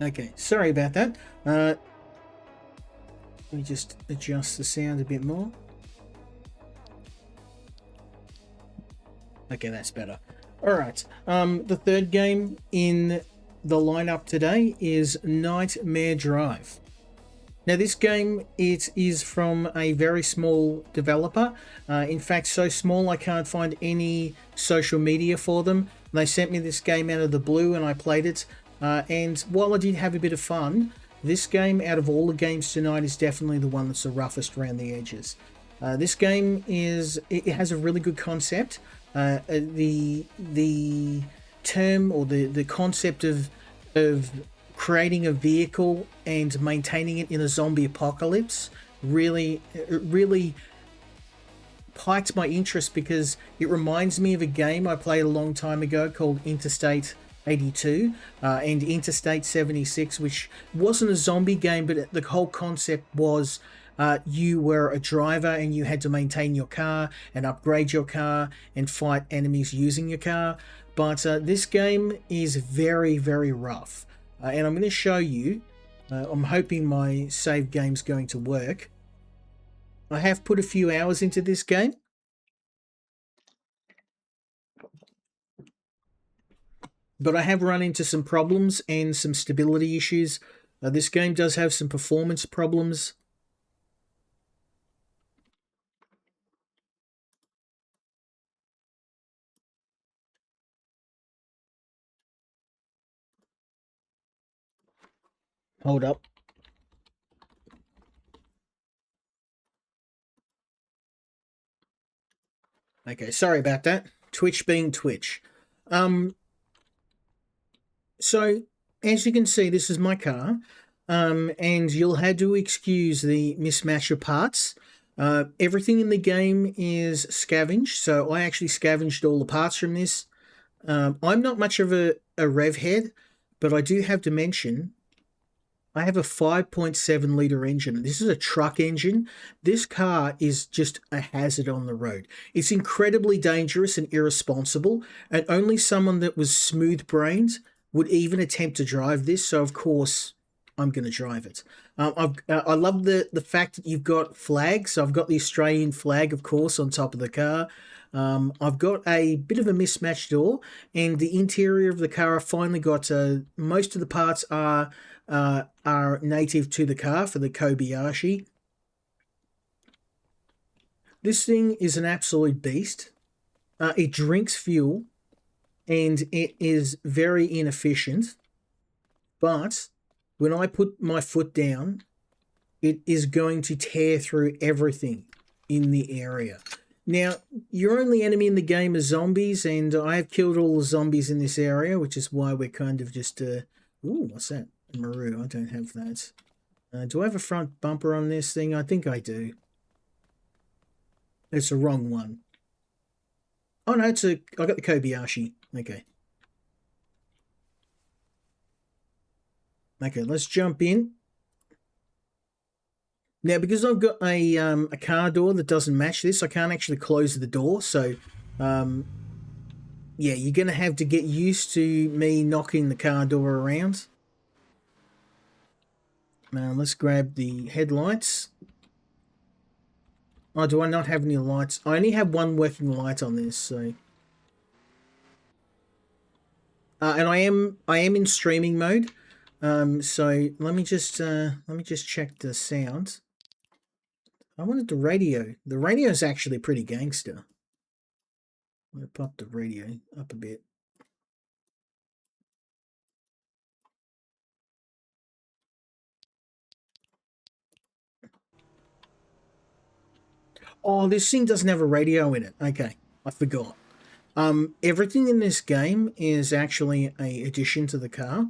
Okay, sorry about that. Let me just adjust the sound a bit more. Okay, that's better. All right. The third game in the lineup today is Nightmare Drive. Now, this game, it is from a very small developer. In fact, so small I can't find any social media for them. They sent me this game out of the blue and I played it. And while I did have a bit of fun, this game, out of all the games tonight, is definitely the one that's the roughest around the edges. This game it has a really good concept. The term or the concept of creating a vehicle and maintaining it in a zombie apocalypse really piked my interest, because it reminds me of a game I played a long time ago called Interstate 82 and Interstate 76, which wasn't a zombie game, but the whole concept was you were a driver and you had to maintain your car and upgrade your car and fight enemies using your car. But this game is very, very rough. And I'm going to show you. I'm hoping my save game's going to work. I have put a few hours into this game. But I have run into some problems and some stability issues. This game does have some performance problems. Hold up. Okay, sorry about that. Twitch being Twitch. So, as you can see, this is my car. And you'll have to excuse the mismatch of parts. Everything in the game is scavenged, so I actually scavenged all the parts from this. I'm not much of a rev head, but I do have to mention I have a 5.7 litre engine. This is a truck engine. This car is just a hazard on the road. It's incredibly dangerous and irresponsible, and only someone that was smooth-brained would even attempt to drive this, so of course I'm going to drive it. I love the fact that you've got flags. So I've got the Australian flag, of course, on top of the car. I've got a bit of a mismatched door, and the interior of the car, I finally got most of the parts are native to the car for the Kobayashi. This thing is an absolute beast. It drinks fuel, and it is very inefficient. But when I put my foot down, it is going to tear through everything in the area. Now, your only enemy in the game is zombies, and I have killed all the zombies in this area, which is why we're kind of just... ooh, what's that? Maru, I don't have that. Do I have a front bumper on this thing? I think I do. It's the wrong one. Oh, no, I got the Kobayashi. Okay. Okay, let's jump in. Now, because I've got a car door that doesn't match this, I can't actually close the door. So, yeah, you're going to have to get used to me knocking the car door around. Now, let's grab the headlights. Oh, do I not have any lights? I only have one working light on this, so... and I am in streaming mode. So let me just check the sound. I wanted the radio. The radio is actually pretty gangster. I'm gonna pop the radio up a bit. Oh, this thing doesn't have a radio in it. Okay, I forgot. Everything in this game is actually a addition to the car.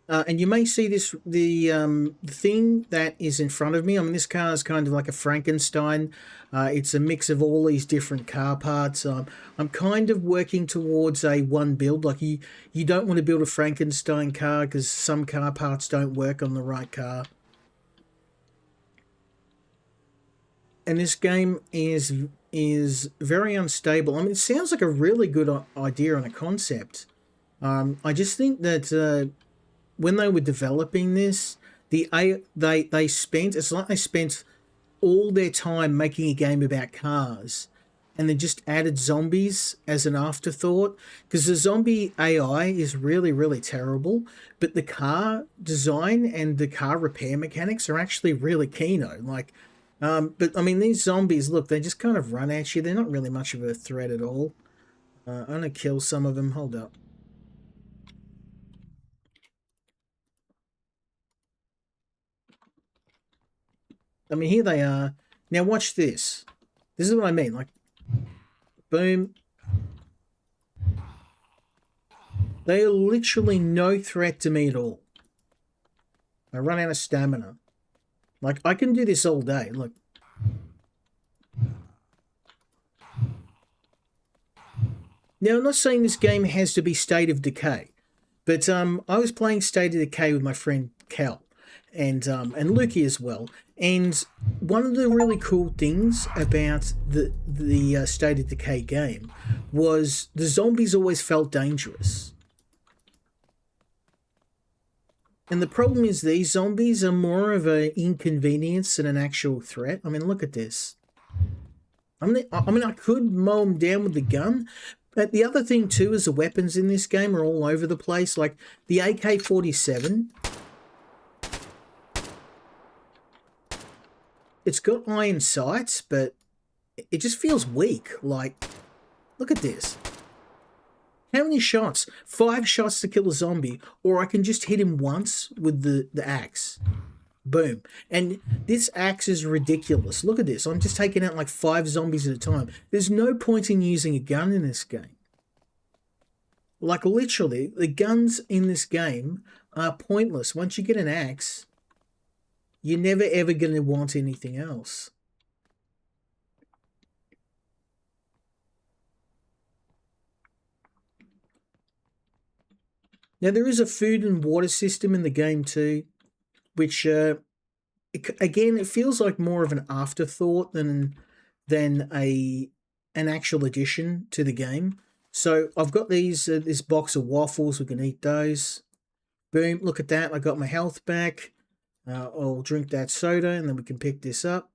And you may see the thing that is in front of me. I mean, this car is kind of like a Frankenstein. It's a mix of all these different car parts. I'm kind of working towards a one build. Like you don't want to build a Frankenstein car because some car parts don't work on the right car. And this game is very unstable. I mean, it sounds like a really good idea and a concept. I just think that when they were developing this, they spent, it's like they spent all their time making a game about cars, and then just added zombies as an afterthought, because the zombie AI is really, really terrible, but the car design and the car repair mechanics are actually really keen. Like, but I mean, these zombies, look, they just kind of run at you. They're not really much of a threat at all. I'm gonna kill some of them. Hold up. I mean, here they are. Now watch this. This is what I mean. Like, boom. They are literally no threat to me at all. I run out of stamina. Like, I can do this all day. Look. Now, I'm not saying this game has to be State of Decay, but I was playing State of Decay with my friend Cal and Lukey as well. And one of the really cool things about the State of Decay game was the zombies always felt dangerous. And the problem is these zombies are more of an inconvenience than an actual threat. I mean, look at this. I mean, I could mow them down with the gun, but the other thing too is the weapons in this game are all over the place. Like the AK-47, it's got iron sights, but it just feels weak. Like, look at this. How many shots? 5 shots to kill a zombie, or I can just hit him once with the axe. Boom. And this axe is ridiculous. Look at this. I'm just taking out like 5 zombies at a time. There's no point in using a gun in this game. Like, literally, the guns in this game are pointless. Once you get an axe, you're never ever going to want anything else. Now, there is a food and water system in the game too, which, again, it feels like more of an afterthought than an actual addition to the game. So I've got these this box of waffles. We can eat those. Boom! Look at that. I got my health back. I'll drink that soda, and then we can pick this up.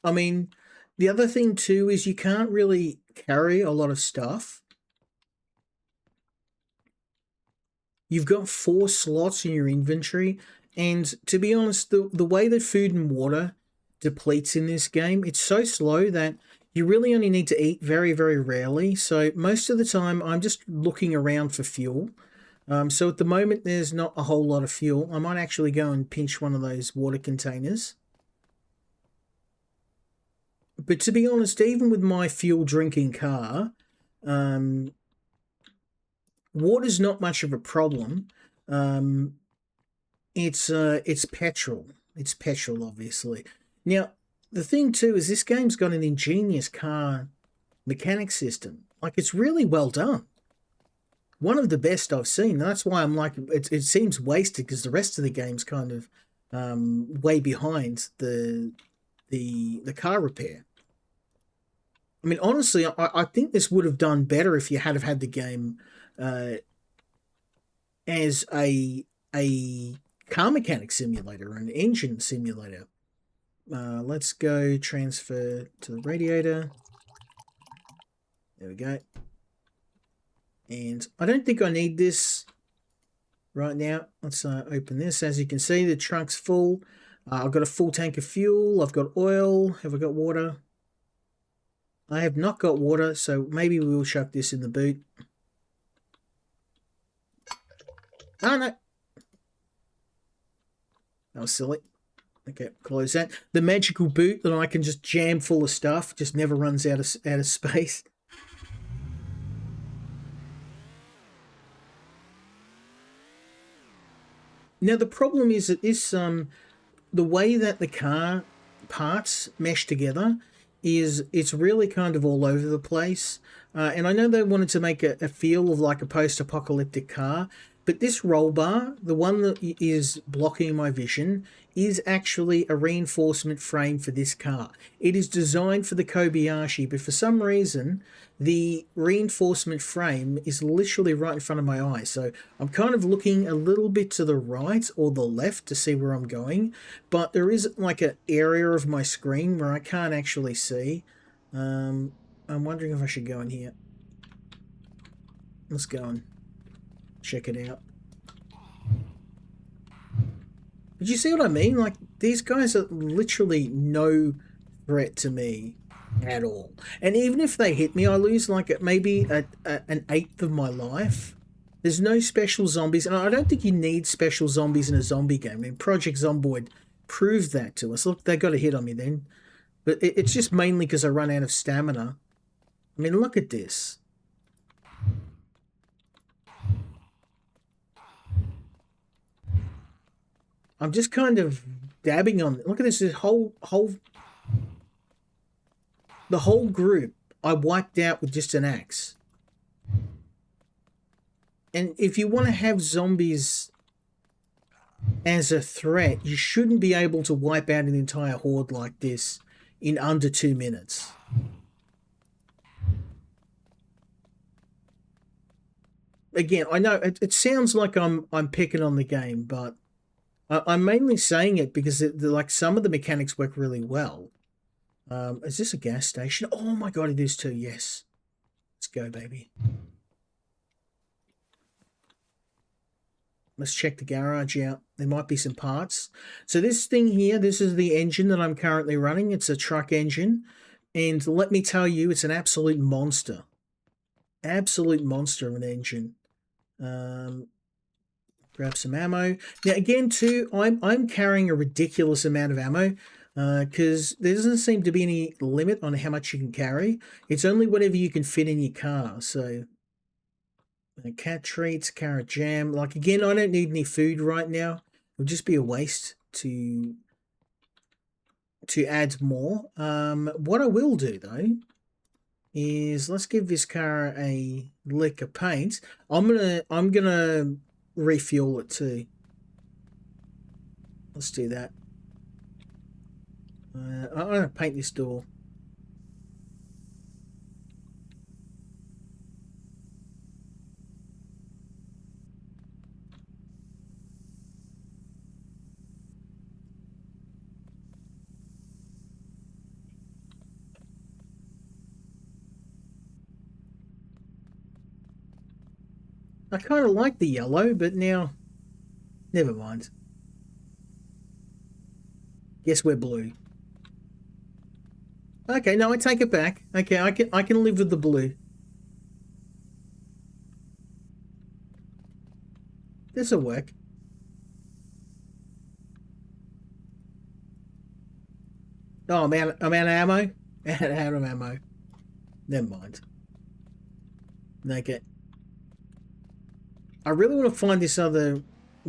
I mean, the other thing too is you can't really carry a lot of stuff. You've got 4 slots in your inventory, and to be honest, the way that food and water depletes in this game, it's so slow that you really only need to eat very, very rarely. So most of the time, I'm just looking around for fuel. So at the moment, there's not a whole lot of fuel. I might actually go and pinch one of those water containers. But to be honest, even with my fuel drinking car, water's not much of a problem. It's petrol. It's petrol, obviously. Now, the thing too is this game's got an ingenious car mechanic system. Like, it's really well done. One of the best I've seen. That's why I'm like, it seems wasted because the rest of the game's kind of way behind the car repair. I mean, honestly, I think this would have done better if you had have had the game as a car mechanic simulator, an engine simulator. Let's go transfer to the radiator. There we go. And I don't think I need this right now. Let's open this. As you can see, the trunk's full. I've got a full tank of fuel. I've got oil. Have I got water? I have not got water, so maybe we will chuck this in the boot. Oh, no. That was silly. Okay, close that. The magical boot that I can just jam full of stuff, just never runs out of space. Now the problem is that this the way that the car parts mesh together is it's really kind of all over the place. And I know they wanted to make a feel of like a post-apocalyptic car, But this roll bar, the one that is blocking my vision, is actually a reinforcement frame for this car. It is designed for the Kobayashi, but for some reason, the reinforcement frame is literally right in front of my eye. So I'm kind of looking a little bit to the right or the left to see where I'm going, but there is like an area of my screen where I can't actually see. I'm wondering if I should go in here. Let's go and check it out. But you see what I mean? Like, these guys are literally no threat to me at all. And even if they hit me, I lose like maybe an eighth of my life. There's no special zombies, and I don't think you need special zombies in a zombie game. I mean, Project Zomboid proved that to us. Look, they got a hit on me then. But it's just mainly because I run out of stamina. I mean, look at this. I'm just kind of dabbing on. Look at this the whole group I wiped out with just an axe. And if you want to have zombies as a threat, you shouldn't be able to wipe out an entire horde like this in under 2 minutes. Again, I know it sounds like I'm picking on the game, but I'm mainly saying it because like some of the mechanics work really well. Is this a gas station? Oh my god, it is too. Yes, let's go, baby. Let's check the garage out. There might be some parts. So this thing here, this is the engine that I'm currently running. It's a truck engine, and let me tell you, it's an absolute monster. Absolute monster of an engine. Grab some ammo. Now again too, I'm carrying a ridiculous amount of ammo because there doesn't seem to be any limit on how much you can carry. It's only whatever you can fit in your car. So cat treats, carrot jam. Like again, I don't need any food right now. It'll just be a waste to add more. What I will do though is let's give this car a lick of paint. I'm gonna refuel it too. Let's do that. I'm gonna paint this door. I kind of like the yellow, but now, never mind. Guess we're blue. Okay, no, I take it back. Okay, I can live with the blue. This'll work. Oh, I'm out of ammo. Out of ammo. Never mind. Okay. I really want to find this other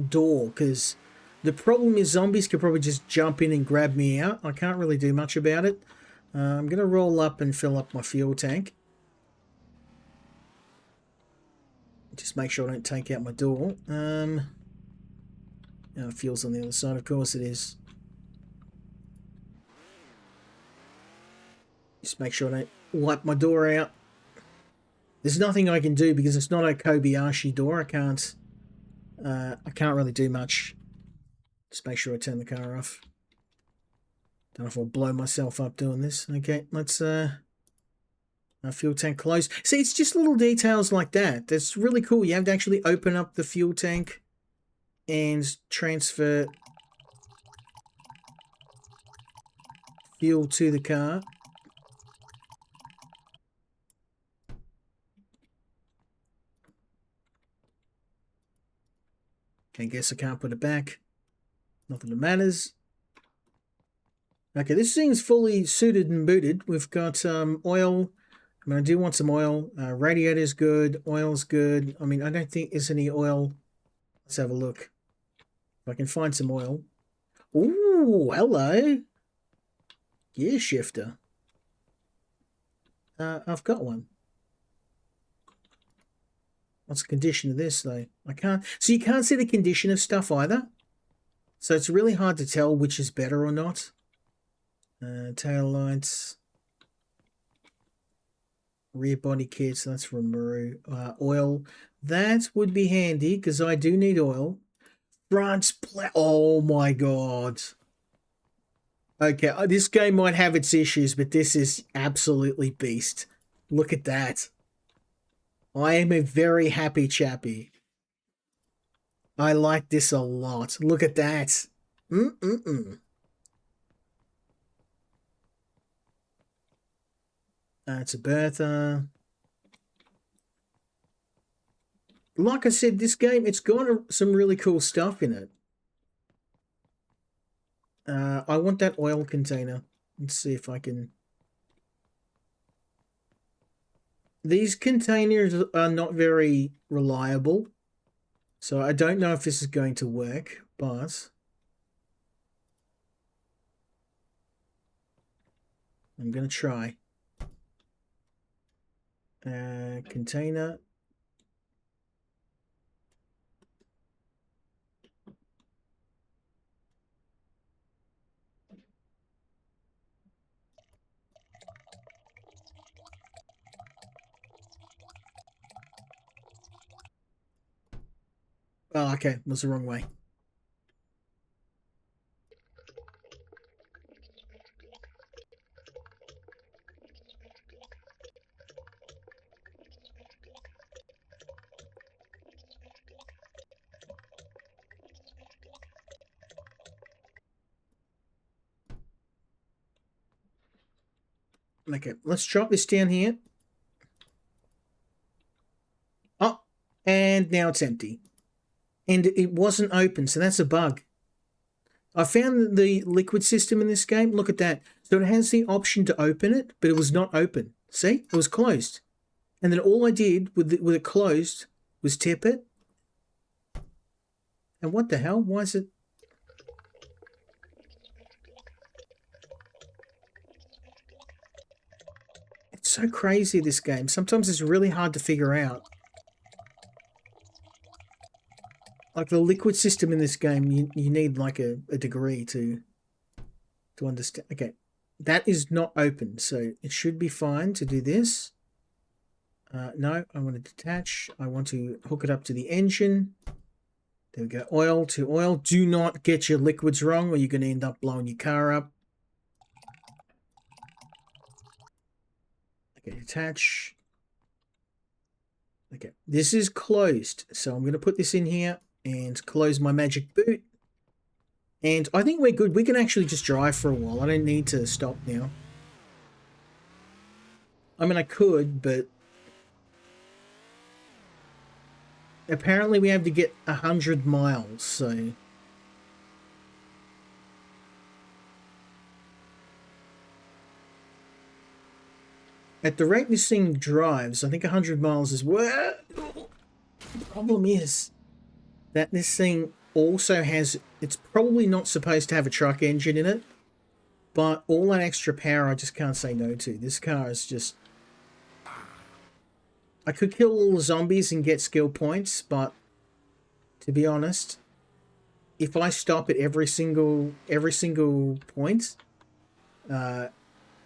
door because the problem is zombies could probably just jump in and grab me out. I can't really do much about it. I'm going to roll up and fill up my fuel tank. Just make sure I don't take out my door. Fuel's on the other side, of course it is. Just make sure I don't wipe my door out. There's nothing I can do because it's not a Kobayashi door. I can't really do much. Just make sure I turn the car off. Don't know if I'll blow myself up doing this. Okay, let's our fuel tank closed. See, it's just little details like that. That's really cool. You have to actually open up the fuel tank and transfer fuel to the car. I guess I can't put it back. Nothing that matters. Okay, this thing's fully suited and booted. We've got oil. I mean, I do want some oil. Radiator's good. Oil's good. I mean, I don't think there's any oil. Let's have a look. If I can find some oil. Ooh, hello. Gear shifter. I've got one. What's the condition of this, though? I can't... So you can't see the condition of stuff either? So it's really hard to tell which is better or not. Tail lights. Rear body kits, that's from Maru. Oil. That would be handy, because I do need oil. Front... Oh, my God. Okay, this game might have its issues, but this is absolutely beast. Look at that. I am a very happy chappy. I like this a lot. Look at that. It's a Bertha. Like I said, this game, it's got some really cool stuff in it. I want that oil container. Let's see if I can... These containers are not very reliable, so I don't know if this is going to work, but I'm going to try. Container. Oh, okay, was the wrong way. Okay, let's drop this down here. Oh, and now it's empty. And it wasn't open, so that's a bug. I found the liquid system in this game. Look at that. So it has the option to open it, but it was not open. See? It was closed. And then all I did with it closed was tip it. And what the hell? Why is it... It's so crazy, this game. Sometimes it's really hard to figure out. Like the liquid system in this game, you need like a degree to understand. Okay, that is not open, so it should be fine to do this. No, I want to detach. I want to hook it up to the engine. There we go. Oil to oil. Do not get your liquids wrong, or you're going to end up blowing your car up. Okay, detach. Okay, this is closed, so I'm going to put this in here and close my magic boot. And I think we're good. We can actually just drive for a while. I don't need to stop now. I mean, I could, but apparently we have to get 100 miles, so... At the rate this thing drives, I think 100 miles is... Whoa! The problem is that this thing also has... It's probably not supposed to have a truck engine in it, but all that extra power I just can't say no to. This car is just... I could kill all the zombies and get skill points, but to be honest, if I stop at every single point, I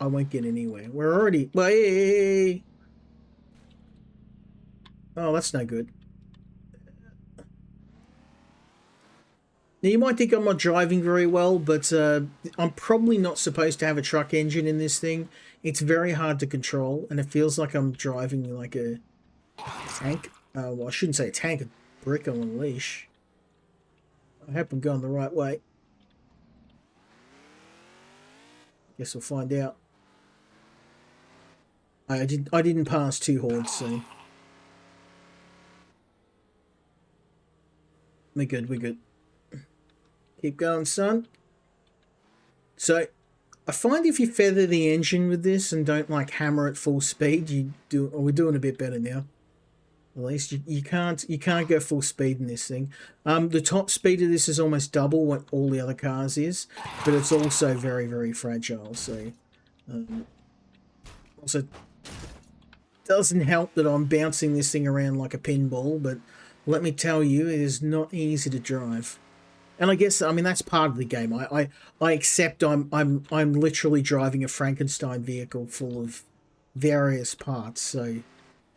won't get anywhere. We're already... Way! Oh, that's no good. Now, you might think I'm not driving very well, but I'm probably not supposed to have a truck engine in this thing. It's very hard to control, and it feels like I'm driving like a tank. Well, I shouldn't say a tank, a brick on a leash. I hope I'm going the right way. Guess we'll find out. I didn't pass 2 hordes, so... We're good, we're good. Keep going, son. So, I find if you feather the engine with this and don't like hammer at full speed, you do. Or we're doing a bit better now. At least you can't go full speed in this thing. The top speed of this is almost double what all the other cars is, but it's also very, very fragile. So, also, Doesn't help that I'm bouncing this thing around like a pinball, but let me tell you, it is not easy to drive. And I guess I mean that's part of the game. I accept I'm literally driving a Frankenstein vehicle full of various parts, so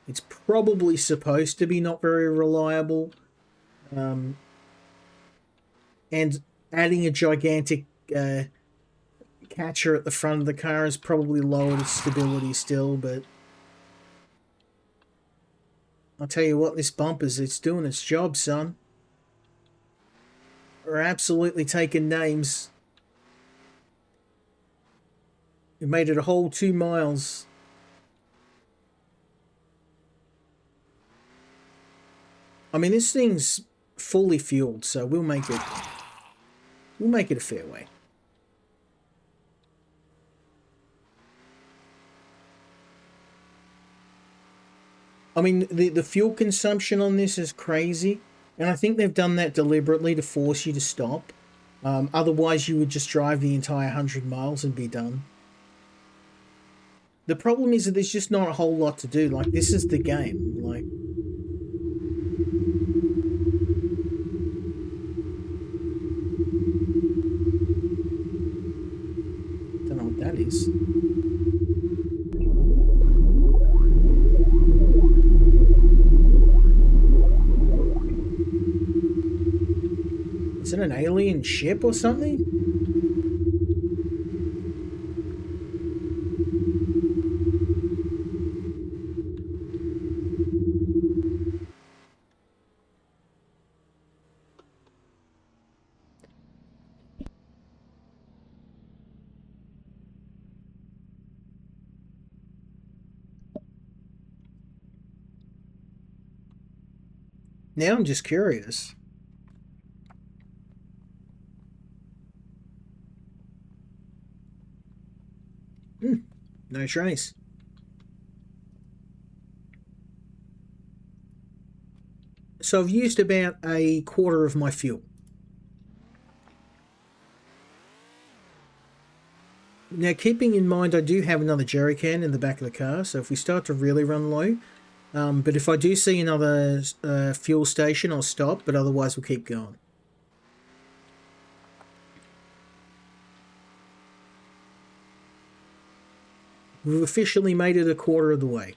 it's probably supposed to be not very reliable. Um, and adding a gigantic catcher at the front of the car has probably lowered its stability still, but I'll tell you what, this bumper's it's doing its job, son. We're absolutely taking names. We made it a whole 2 miles. I mean, this thing's fully fueled, so we'll make it a fair way. I mean, the fuel consumption on this is crazy, and I think they've done that deliberately to force you to stop. Otherwise, you would just drive the entire 100 miles and be done. The problem is that there's just not a whole lot to do. Like, this is the game. Like, don't know what that is. Is it an alien ship or something? Now I'm just curious. No trace. So I've used about a quarter of my fuel. Now, keeping in mind I do have another jerry can in the back of the car, so if we start to really run low, but if I do see another fuel station, I'll stop, but otherwise we'll keep going. We've officially made it a quarter of the way.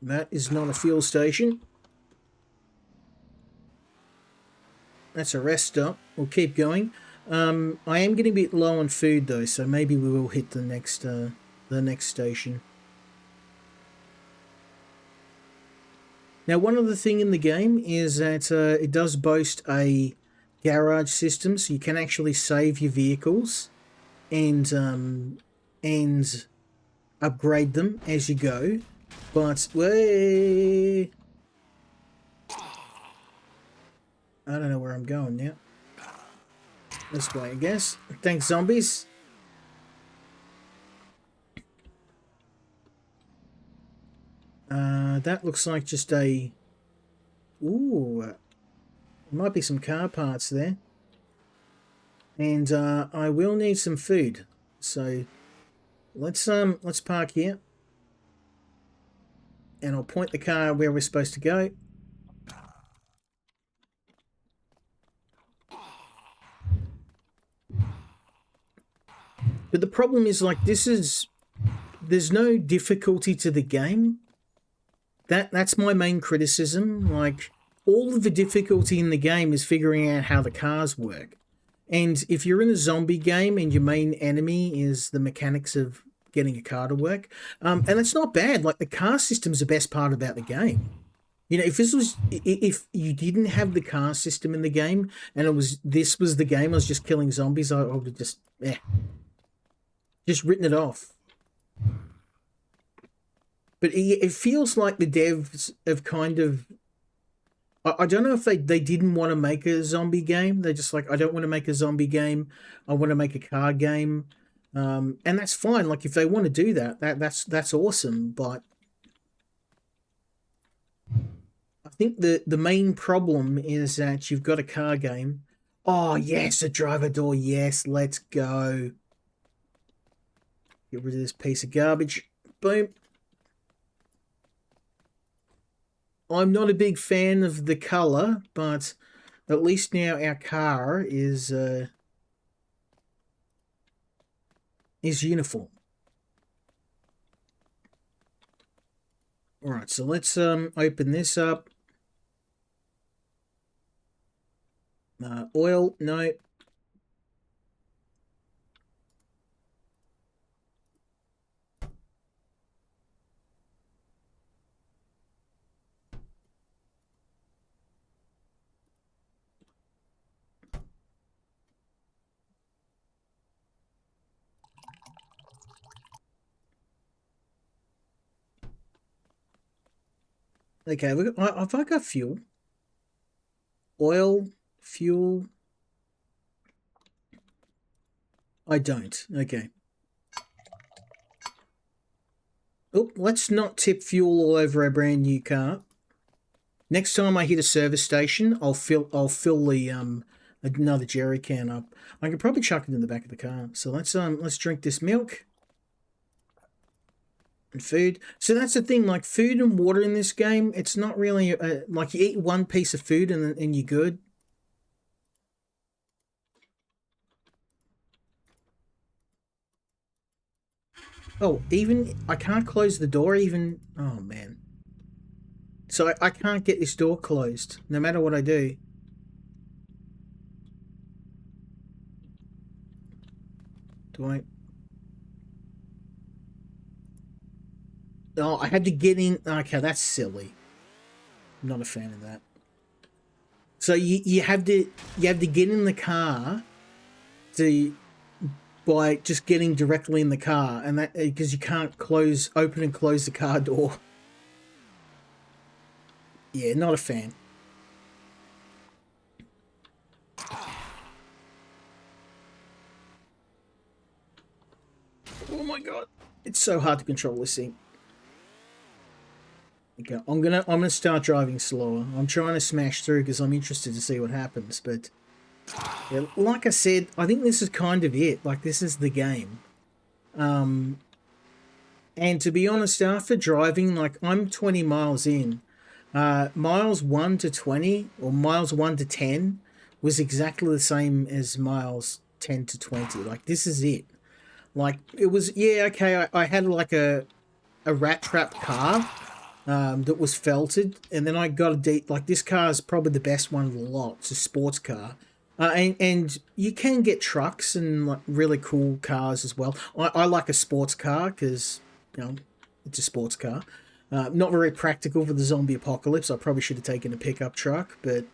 That is not a fuel station. That's a rest stop. We'll keep going. I am getting a bit low on food though, so maybe we will hit the next station. Now, one other thing in the game is that it does boast a garage system, so you can actually save your vehicles and upgrade them as you go. But way, I don't know where I'm going now. This way, I guess. Thanks, zombies. That looks like just a... Ooh, there might be some car parts there. And I will need some food. So let's park here. And I'll point the car where we're supposed to go. But the problem is, like, there's no difficulty to the game. That's my main criticism. Like, all of the difficulty in the game is figuring out how the cars work. And if you're in a zombie game and your main enemy is the mechanics of getting a car to work, and it's not bad. Like, the car system's the best part about the game. You know, if you didn't have the car system in the game and this was the game, I was just killing zombies, I would have just written it off. But it feels like the devs have kind of... I don't know if they didn't want to make a zombie game. They're just like, I don't want to make a zombie game. I want to make a car game. And that's fine. Like, if they want to do that's awesome. But I think the main problem is that you've got a car game. Oh, yes, a driver door. Yes, let's go. Get rid of this piece of garbage. Boom. I'm not a big fan of the color, but at least now our car is uniform. All right, so let's open this up. Oil, no. Okay, have I got fuel? Oil, fuel. I don't. Okay. Oh, let's not tip fuel all over a brand new car. Next time I hit a service station, I'll fill the another jerry can up. I could probably chuck it in the back of the car. So let's drink this milk and food. So that's the thing, like food and water in this game. It's not really like you eat one piece of food and you're good. Oh, even I can't close the door. Even oh man. So I can't get this door closed no matter what I do. Do I? Oh, I had to get in. Okay, that's silly. I'm not a fan of that. So you have to get in the car to by just getting directly in the car, and that because you can't open and close the car door. Yeah, not a fan. Oh my god, it's so hard to control this thing. Okay, I'm gonna start driving slower. I'm trying to smash through because I'm interested to see what happens. But yeah, like I said, I think this is kind of it. Like this is the game. Um, and to be honest, after driving, like I'm 20 miles in, miles 1 to 20 or miles 1 to 10 was exactly the same as miles 10 to 20. Like this is it. Like it was, yeah, okay. I had like a rat trap car that was felted, and then I got a like this car is probably the best one of the lot. It's a sports car, and you can get trucks and like really cool cars as well. I like a sports car because you know it's a sports car. Not very practical for the zombie apocalypse. I probably should have taken a pickup truck, but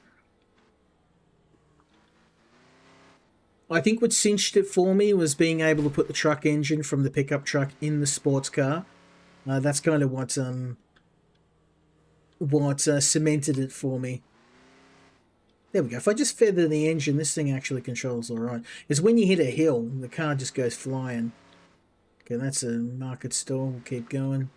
I think what cinched it for me was being able to put the truck engine from the pickup truck in the sports car. That's kind of what cemented it for me. There we go. If I just feather the engine, this thing actually controls all right. Because when you hit a hill, the car just goes flying. Okay, that's a market stall. We'll keep going.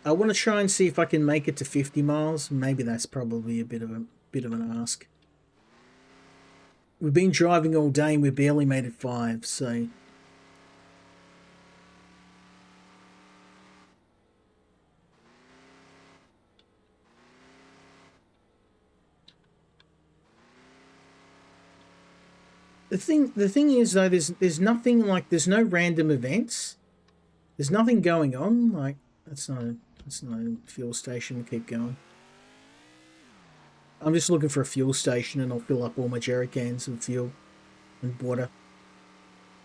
I want to try and see if I can make it to 50 miles. Maybe that's probably a bit of an ask. We've been driving all day and we barely made it 5, so the thing is though, there's nothing like there's no random events. There's nothing going on. Like that's not a fuel station. We'll keep going. I'm just looking for a fuel station and I'll fill up all my jerry cans of fuel and water.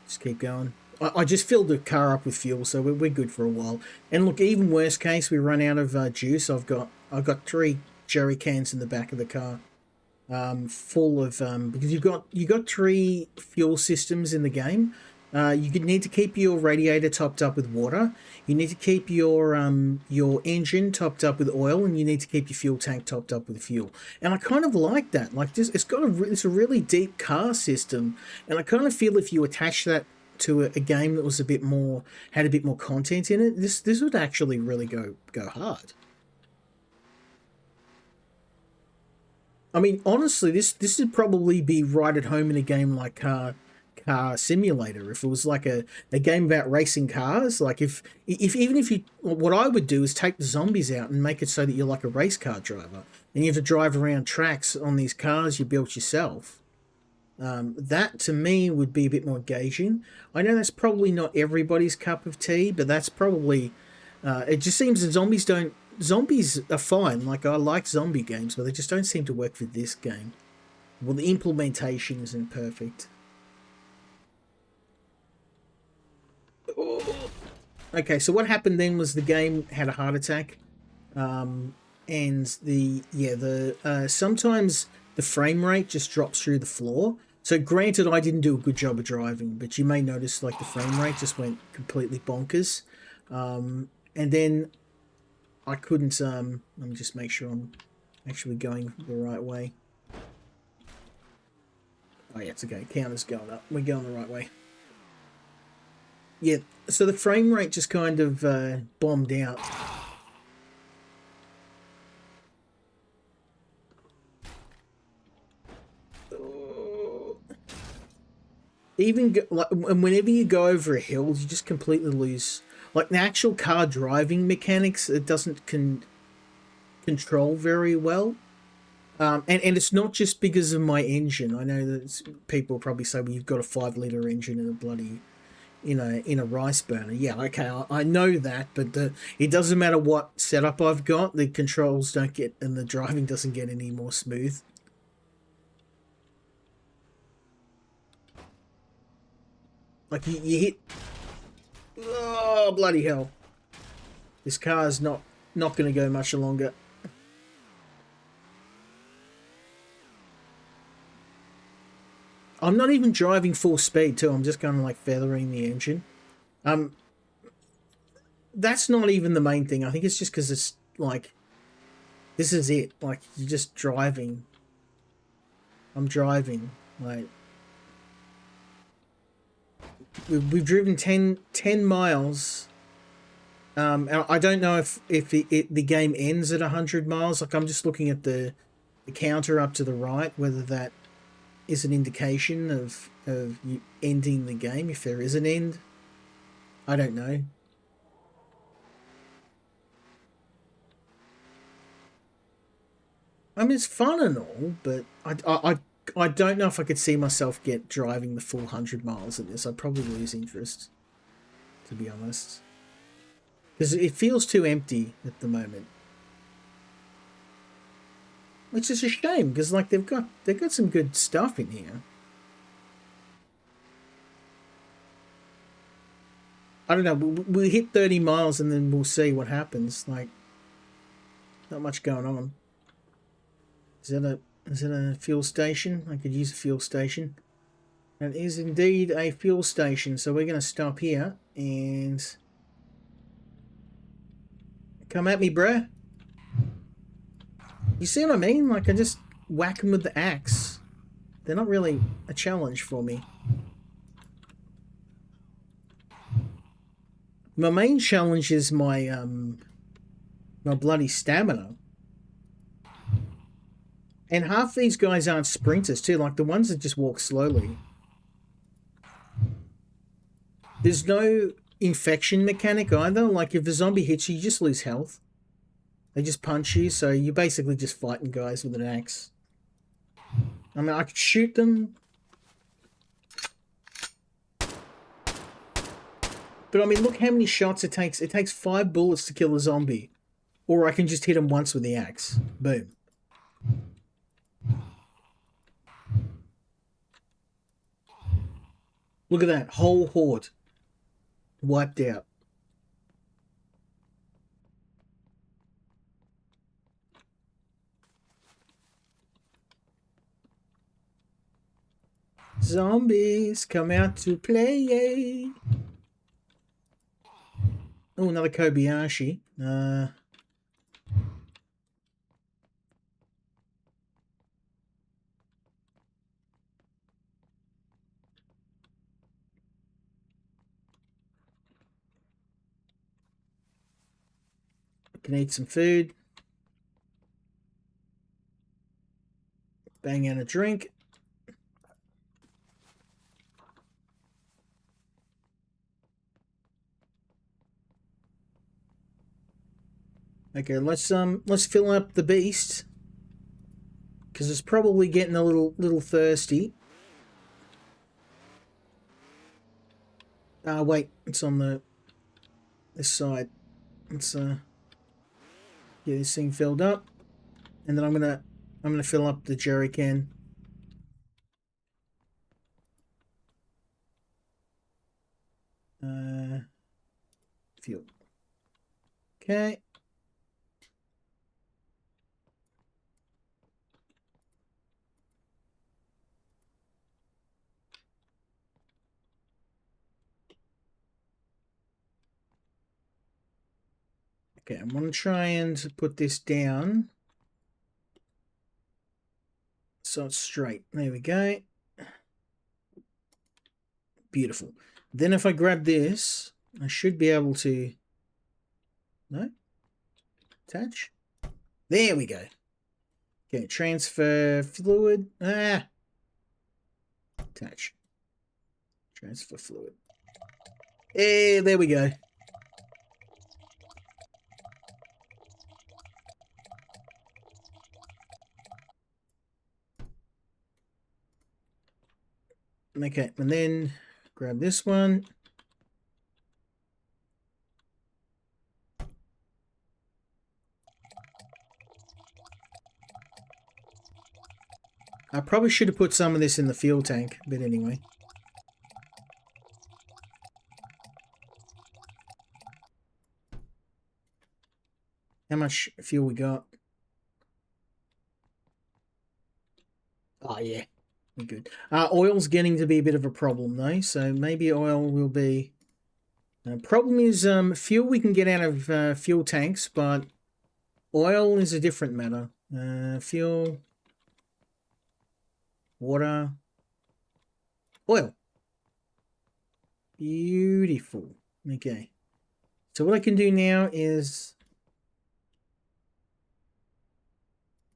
Just keep going. I just filled the car up with fuel, so we're good for a while. And look, even worst case, we run out of juice. I've got 3 jerry cans in the back of the car, full of because you got 3 fuel systems in the game. You could need to keep your radiator topped up with water. You need to keep your engine topped up with oil, and you need to keep your fuel tank topped up with fuel. And I kind of like that. Like this, it's a really deep car system, and I kind of feel if you attach that to a game that was a bit more had a bit more content in it, this would actually really go hard. I mean, honestly, this would probably be right at home in a game like Car Simulator. If it was like a game about racing cars, like if even if you, what I would do is take the zombies out and make it so that you're like a race car driver, and you have to drive around tracks on these cars you built yourself. That to me would be a bit more engaging. I know that's probably not everybody's cup of tea, but that's probably. It just seems that zombies don't. Zombies are fine. Like I like zombie games, but they just don't seem to work for this game. Well, the implementation isn't perfect. Okay, so what happened then was the game had a heart attack, and the sometimes the frame rate just drops through the floor. So granted, I didn't do a good job of driving, but you may notice like the frame rate just went completely bonkers, and then I couldn't. Let me just make sure I'm actually going the right way. Oh yeah, it's okay. Counter's going up. We're going the right way. Yeah, so the frame rate just kind of bombed out. Even like whenever you go over a hill, you just completely lose. Like the actual car driving mechanics, it doesn't control very well. And it's not just because of my engine. I know that people probably say, "Well, you've got a 5 liter engine in a bloody in a rice burner." Yeah, okay, I know that, but it doesn't matter what setup I've got. The controls don't get, and the driving doesn't get any more smooth. Like you hit, oh bloody hell! This car's not going to go much longer. I'm not even driving full speed too. I'm just kind of like feathering the engine. Um, that's not even the main thing. I think it's just because it's like this is it. Like you're just driving. I'm driving. Like we've driven 10 miles. And I don't know if the game ends at 100 miles. Like I'm just looking at the counter up to the right, whether that is an indication of you ending the game. If there is an end, I don't know. I mean, it's fun and all, but I don't know if I could see myself get driving the full 100 miles in this. I'd probably lose interest, to be honest, because it feels too empty at the moment, which is a shame because like they've got some good stuff in here. I don't know. We'll hit 30 miles and then we'll see what happens. Like, not much going on. Is it a fuel station? I could use a fuel station. It is indeed a fuel station, so we're going to stop here and come at me, bruh. You see what I mean? Like, I just whack them with the axe. They're not really a challenge for me. My main challenge is my bloody stamina. And half these guys aren't sprinters too, like the ones that just walk slowly. There's no infection mechanic either. Like if a zombie hits you, you just lose health. They just punch you, so you're basically just fighting guys with an axe. I mean, I could shoot them. But I mean, look how many shots it takes. It takes 5 bullets to kill a zombie. Or I can just hit him once with the axe. Boom. Look at that. Whole horde. Wiped out. Zombies come out to play. Oh, another Kobayashi. Can eat some food. Bang out a drink. Okay, let's fill up the beast because it's probably getting a little thirsty. Wait, it's on this side. Let's get this thing filled up, and then I'm gonna fill up the jerry can. Fuel. Okay. Okay, I'm gonna try and put this down so it's straight. There we go. Beautiful. Then if I grab this, I should be able to... No? Attach? There we go. Okay, transfer fluid. Attach. Transfer fluid. Hey, there we go. Okay, and then grab this one. I probably should have put some of this in the fuel tank, but anyway. How much fuel we got? Oh, yeah. We're good. Oil's getting to be a bit of a problem, though, so maybe oil will be... problem is fuel we can get out of fuel tanks, but oil is a different matter. Fuel... Water... Oil. Beautiful. Okay. So what I can do now is...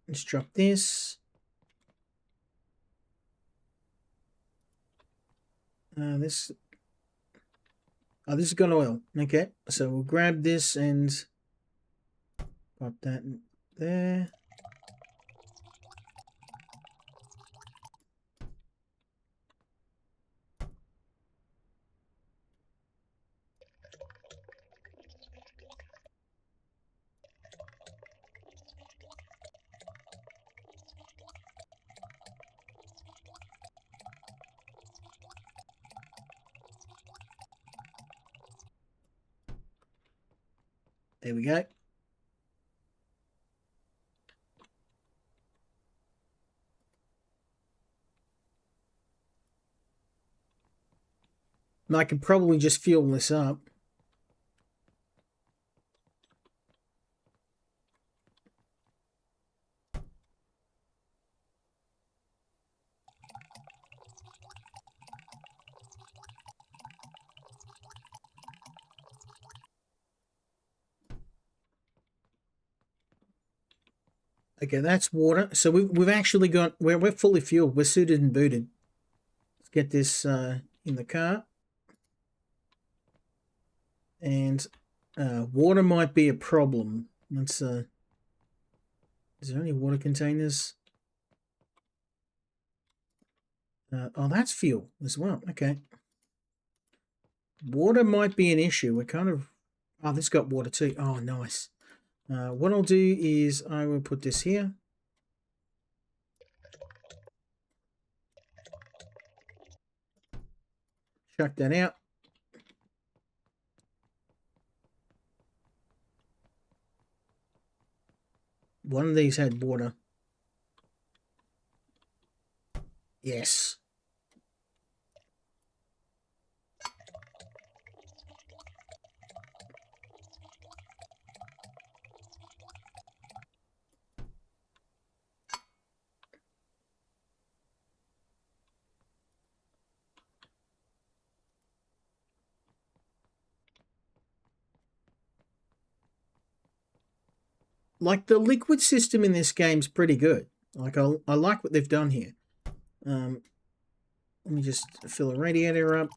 Let's drop this. This has got oil. Okay, so we'll grab this and pop that there. There we go. And I could probably just fuel this up. Okay, that's water. So we've actually got we're fully fueled. We're suited and booted. Let's get this in the car. And water might be a problem. Let's is there any water containers? Oh, that's fuel as well. Okay. Water might be an issue. We're kind of... Oh, this got water too. Oh, nice. What I'll do is I will put this here. Chuck that out. One of these had water. Yes. Like, the liquid system in this game's pretty good. Like I like what they've done here. Let me just fill a radiator up.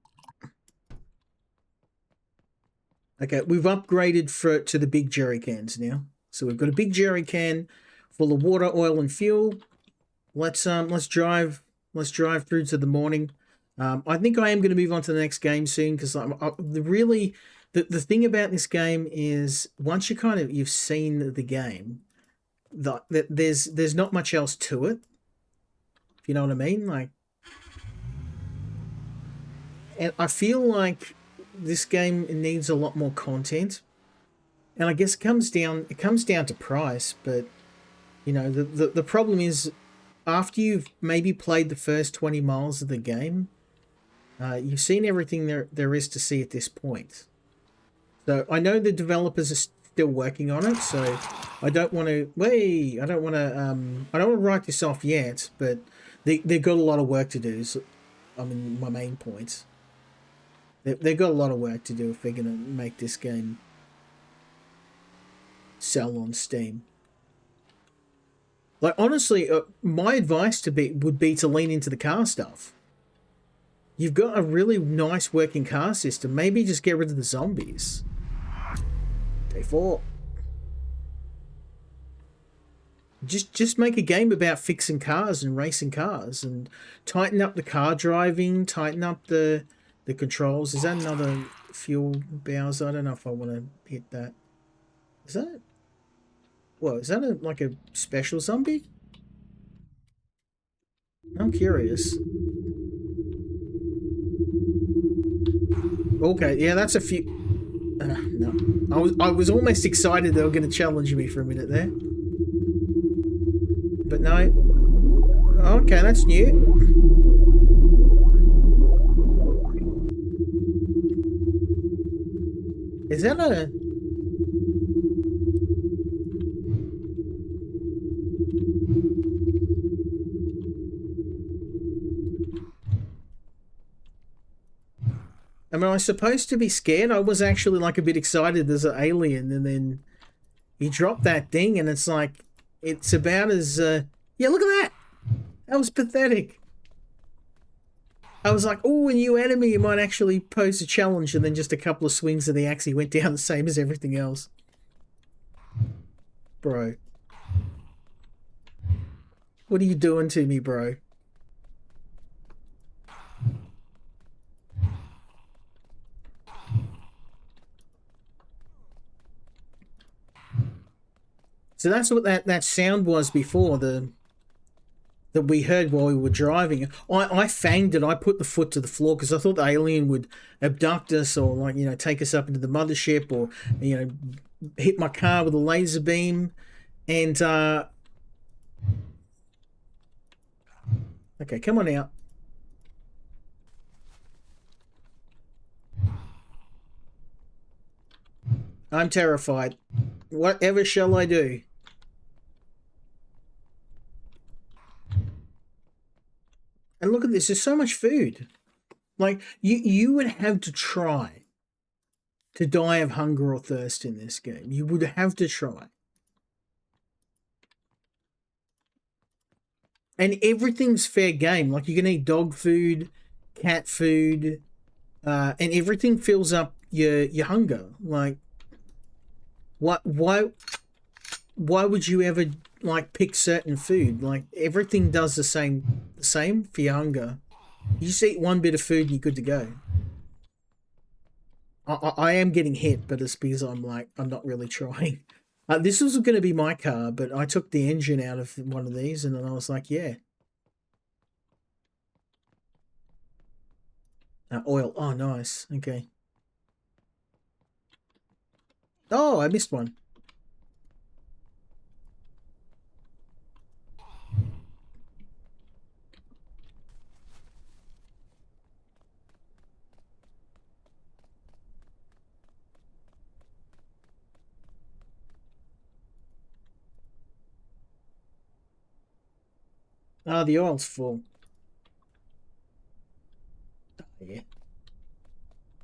Okay, we've upgraded to the big jerry cans now. So we've got a big jerry can full of water, oil, and fuel. Let's drive through to the morning. I think I am going to move on to the next game soon because the thing about this game is once you've seen the game, that there's not much else to it. If you know what I mean, like, and I feel like this game needs a lot more content, and I guess it comes down to price. But you know, the problem is after you've maybe played the first 20 miles of the game, you've seen everything there is to see at this point. So I know the developers are still working on it, so I don't want to write this off yet, but they've got a lot of work to do. So, I mean, my main points. They've got a lot of work to do if they're going to make this game sell on Steam. Like, honestly, my advice would be to lean into the car stuff. You've got a really nice working car system. Maybe just get rid of the zombies. Day 4. Just make a game about fixing cars and racing cars and tighten up the car driving, tighten up the controls. Is that another fuel Bowser? I don't know if I want to hit that. Is that? Well, is that like a special zombie? I'm curious. Okay, yeah, that's a few. No, I was almost excited they were going to challenge me for a minute there, but no. Okay, that's new. Is that a? Am I supposed to be scared? I was actually like a bit excited as an alien, and then he dropped that thing, and it's like, it's about as, yeah, look at that! That was pathetic. I was like, oh, a new enemy, you might actually pose a challenge, and then just a couple of swings of the axe, he went down the same as everything else. Bro. What are you doing to me, bro? So that's what that sound was before, that we heard while we were driving. I fanged it. I put the foot to the floor because I thought the alien would abduct us or, like, you know, take us up into the mothership or, you know, hit my car with a laser beam. And okay, come on out. I'm terrified. Whatever shall I do? And look at this, there's so much food. Like, you would have to try to die of hunger or thirst in this game. You would have to try. And everything's fair game. Like, you can eat dog food, cat food, and everything fills up your hunger. Like, why would you ever, like, pick certain food? Like, everything does the same for your hunger. You just eat one bit of food and you're good to go. I am getting hit, but it's because I'm not really trying. This was going to be my car, but I took the engine out of one of these, and then I was like, yeah. Oil. Oh, nice. Okay. Oh, I missed one. Ah, the oil's full. Oh, yeah.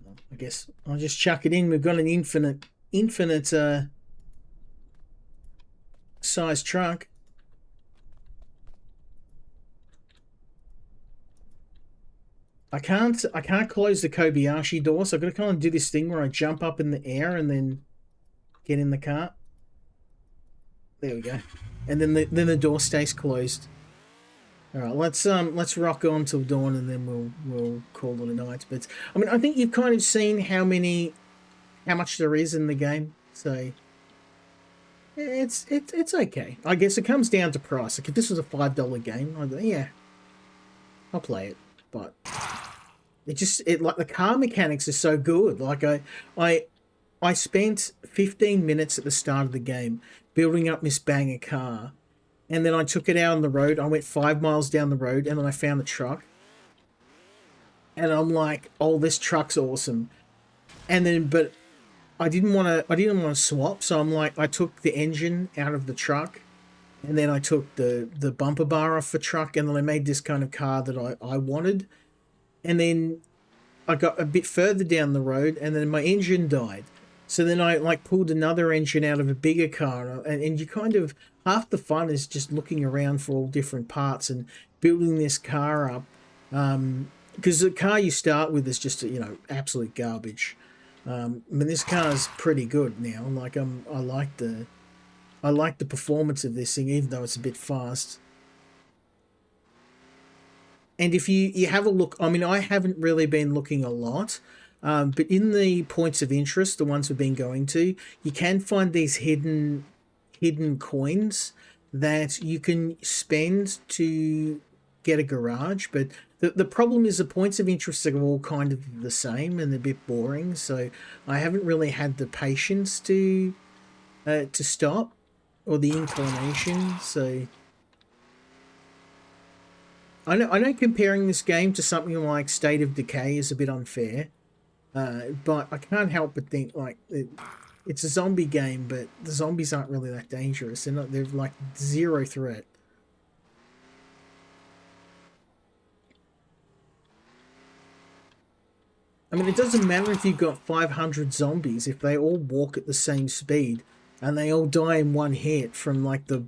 Well, I guess I'll just chuck it in. We've got an infinite size truck. I can't close the Kobayashi door, so I've got to kind of do this thing where I jump up in the air and then get in the car. There we go. And then the door stays closed. All right, let's rock on till dawn, and then we'll call it a night. But I mean, I think you've kind of seen how much there is in the game, so it's okay. I guess it comes down to price. Like if this was a $5 game, I'd go, yeah, I'll play it. But it like the car mechanics are so good. Like I spent 15 minutes at the start of the game building up this banger car, and then I took it out on the road. I went 5 miles down the road, and then I found the truck, and I'm like, "Oh, this truck's awesome." And then, but I didn't want to swap, so I'm like, I took the engine out of the truck, and then I took the bumper bar off the truck, and then I made this kind of car that I wanted, and then I got a bit further down the road, and then my engine died. So then I like pulled another engine out of a bigger car, and you kind of half the fun is just looking around for all different parts and building this car up. Because the car you start with is just absolute garbage. I mean, this car's pretty good now. Like I like the performance of this thing, even though it's a bit fast. And if you have a look, I mean, I haven't really been looking a lot, but in the points of interest, the ones we've been going to, you can find these hidden coins that you can spend to get a garage. But the problem is the points of interest are all kind of the same and they're a bit boring. So I haven't really had the patience to stop or the inclination. So I know comparing this game to something like State of Decay is a bit unfair, but I can't help but think like it's a zombie game, but the zombies aren't really that dangerous. They're like zero threat. I mean, it doesn't matter if you've got 500 zombies if they all walk at the same speed and they all die in one hit from like the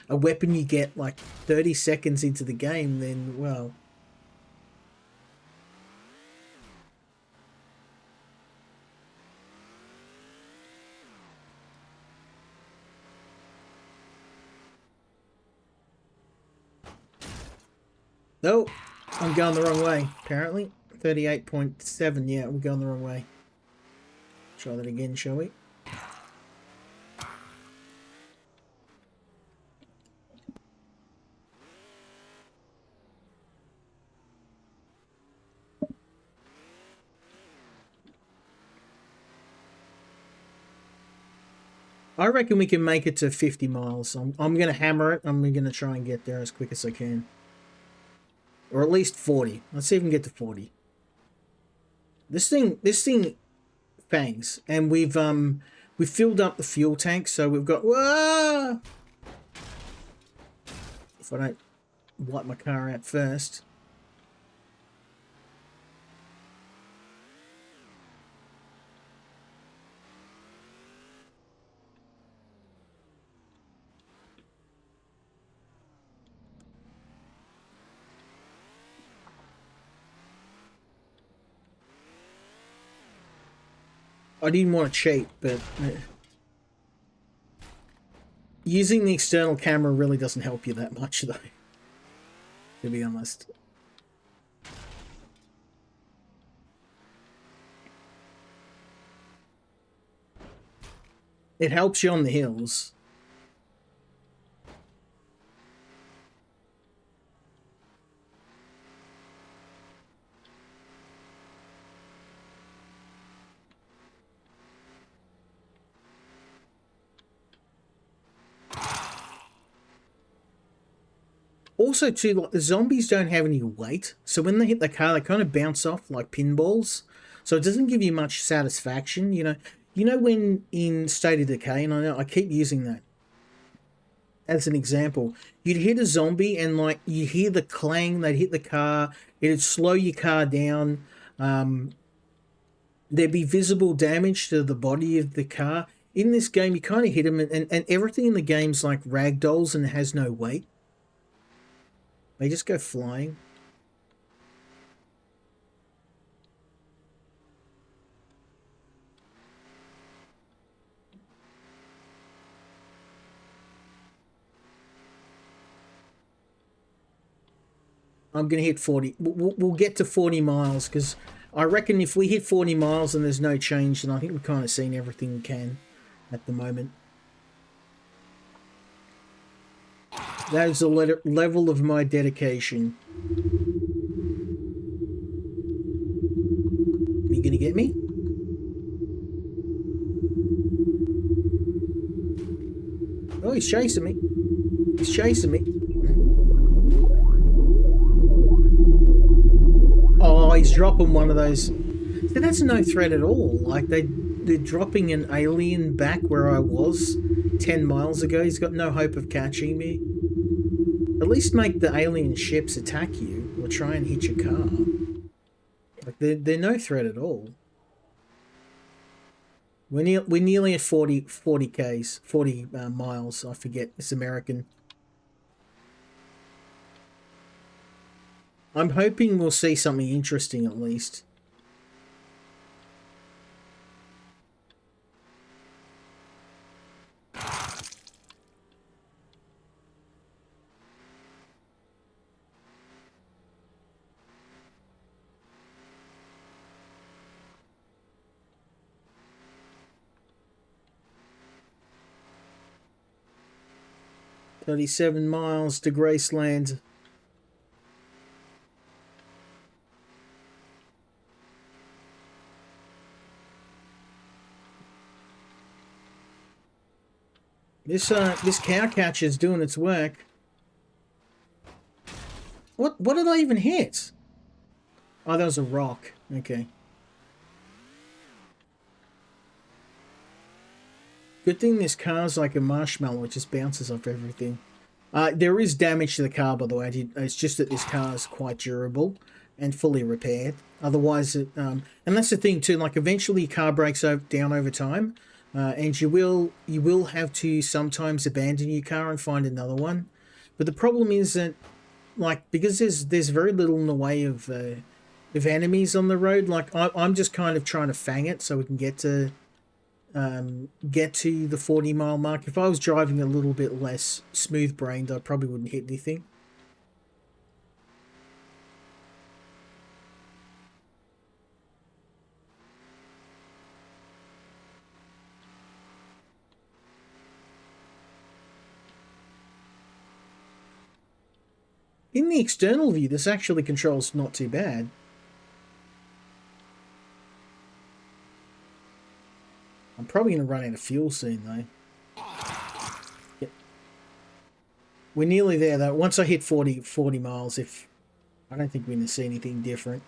a weapon you get like 30 seconds into the game. Then well, no, I'm going the wrong way. Apparently, 38.7. Yeah, we're going the wrong way. Try that again, shall we? I reckon we can make it to 50 miles. I'm going to hammer it. I'm going to try and get there as quick as I can. Or at least 40. Let's see if we can get to 40. This thing bangs. And we've filled up the fuel tank, so we've got... Whoa! If I don't wipe my car out first. I didn't want to cheat, but using the external camera really doesn't help you that much, though, to be honest. It helps you on the hills. Also, too, like the zombies don't have any weight, so when they hit the car, they kind of bounce off like pinballs. So it doesn't give you much satisfaction. You know when in State of Decay, and I know I keep using that as an example. You'd hit a zombie, and like you hear the clang, they'd hit the car. It'd slow your car down. Um, there'd be visible damage to the body of the car. In this game, you kind of hit them, and everything in the game's like rag dolls and has no weight. They just go flying. I'm going to hit 40. We'll get to 40 miles because I reckon if we hit 40 miles and there's no change, then I think we've kind of seen everything we can at the moment. That is the level of my dedication. You going to get me? Oh, he's chasing me. He's chasing me. Oh, he's dropping one of those. See, that's no threat at all. Like, they're dropping an alien back where I was 10 miles ago. He's got no hope of catching me. At least make the alien ships attack you or try and hit your car. Like, they're no threat at all. We're nearly at 40 Ks, 40 miles. I forget. It's American. I'm hoping we'll see something interesting at least. $37 miles to Graceland. This cow catcher's doing its work. What did I even hit? Oh, that was a rock. Okay. Good thing this car's like a marshmallow. It just bounces off everything. There is damage to the car, by the way. It's just that this car is quite durable and fully repaired. Otherwise, and that's the thing too. Like eventually, your car breaks down over time, and you will have to sometimes abandon your car and find another one. But the problem is that, like, because there's very little in the way of enemies on the road. Like I'm just kind of trying to fang it so we can get to the 40-mile mark. If I was driving a little bit less smooth-brained, I probably wouldn't hit anything. In the external view, this actually controls not too bad. I'm probably going to run out of fuel soon, though. Yep. We're nearly there, though. Once I hit 40 miles, I don't think we're going to see anything different.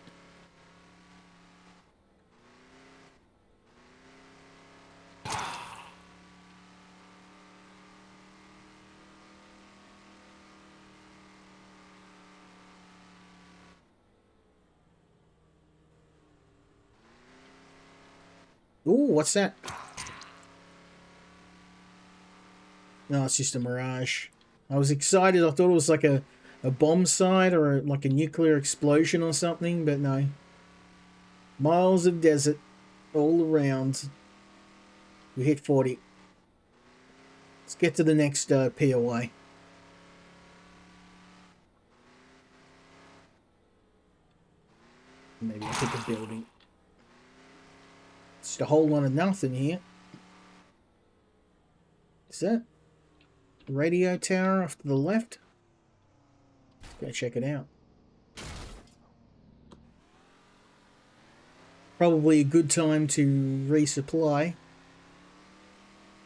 Ooh, what's that? No, it's just a mirage. I was excited. I thought it was like a bomb site or like a nuclear explosion or something, but no. Miles of desert all around. We hit 40. Let's get to the next POI. Maybe I'll pick a building. Just a whole lot of nothing here. Is that radio tower off to the left? Go check it out. Probably a good time to resupply.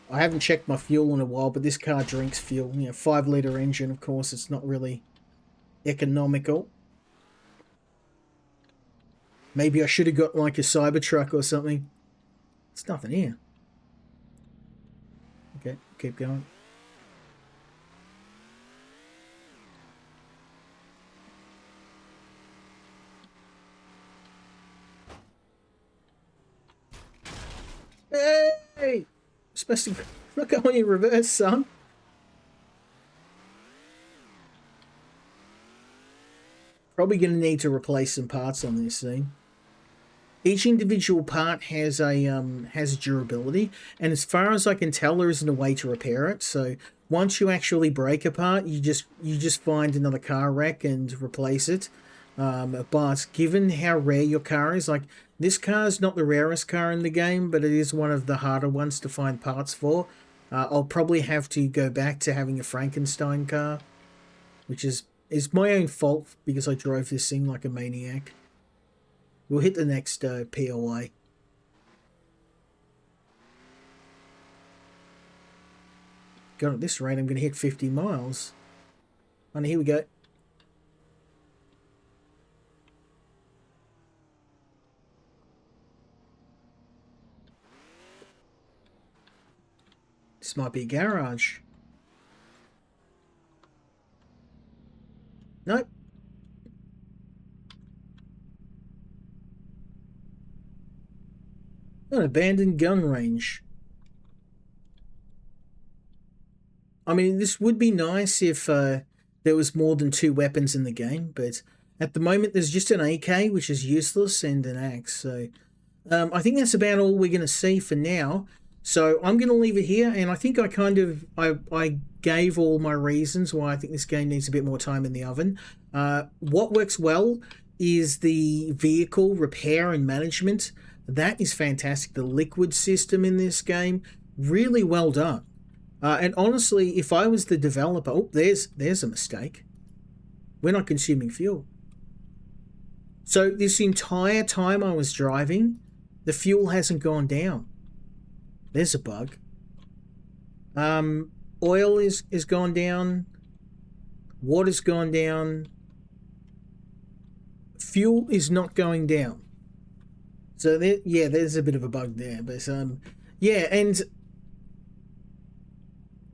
I haven't checked my fuel in a while, but this car drinks fuel. 5-litre engine, of course. It's not really economical. Maybe I should have got like a Cybertruck or something. There's nothing here. Okay, keep going. Hey! Supposed to not going in reverse, son. Probably going to need to replace some parts on this thing. Each individual part has durability, and as far as I can tell, there isn't a way to repair it. So once you actually break a part, you just find another car wreck and replace it. But given how rare your car is, like this car is not the rarest car in the game, but it is one of the harder ones to find parts for. I'll probably have to go back to having a Frankenstein car, which is my own fault because I drove this thing like a maniac. We'll hit the next POI. God, at this rate, I'm going to hit 50 miles. And here we go. This might be a garage. Nope. An abandoned gun range. I mean, this would be nice if there was more than 2 weapons in the game, but at the moment there's just an AK, which is useless, and an axe. So I think that's about all we're going to see for now. So I'm going to leave it here, and I think I gave all my reasons why I think this game needs a bit more time in the oven. What works well is the vehicle repair and management. That is fantastic. The liquid system in this game, really well done. And honestly, if I was the developer, oh, there's a mistake. We're not consuming fuel. So this entire time I was driving, the fuel hasn't gone down. There's a bug. Oil is gone down. Water's gone down. Fuel is not going down. So there's a bit of a bug there. But yeah, and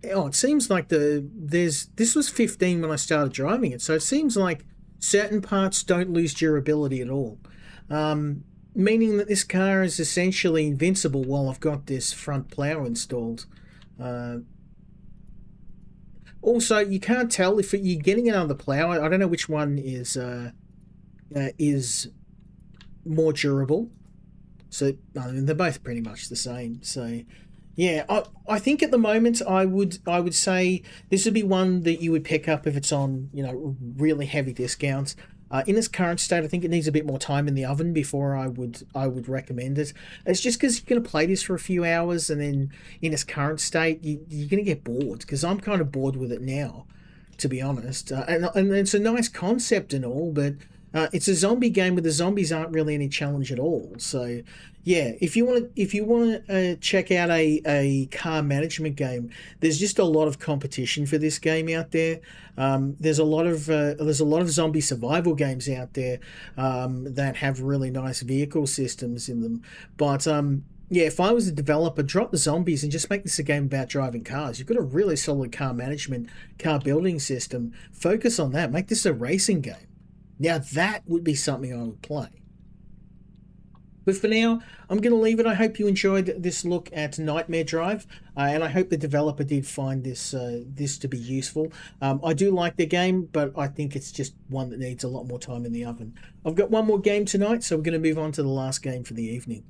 it seems like this was 15 when I started driving it, so it seems like certain parts don't lose durability at all. Meaning that this car is essentially invincible while I've got this front plow installed. Also, you can't tell if you're getting another plow. I don't know which one is more durable. So I mean, they're both pretty much the same. So yeah, I think at the moment I would say this would be one that you would pick up if it's on really heavy discounts. In its current state, I think it needs a bit more time in the oven before I would recommend it. It's just because you're going to play this for a few hours, and then in its current state, you're going to get bored. Because I'm kind of bored with it now, to be honest. And it's a nice concept and all, but it's a zombie game where the zombies aren't really any challenge at all. So yeah, if you want to check out a car management game, there's just a lot of competition for this game out there. There's a lot of zombie survival games out there that have really nice vehicle systems in them. But yeah, if I was a developer, drop the zombies and just make this a game about driving cars. You've got a really solid car management, car building system. Focus on that. Make this a racing game. Now that would be something I would play. But for now, I'm going to leave it. I hope you enjoyed this look at Nightmare Drive, and I hope the developer did find this to be useful. I do like the game, but I think it's just one that needs a lot more time in the oven. I've got one more game tonight, so we're going to move on to the last game for the evening.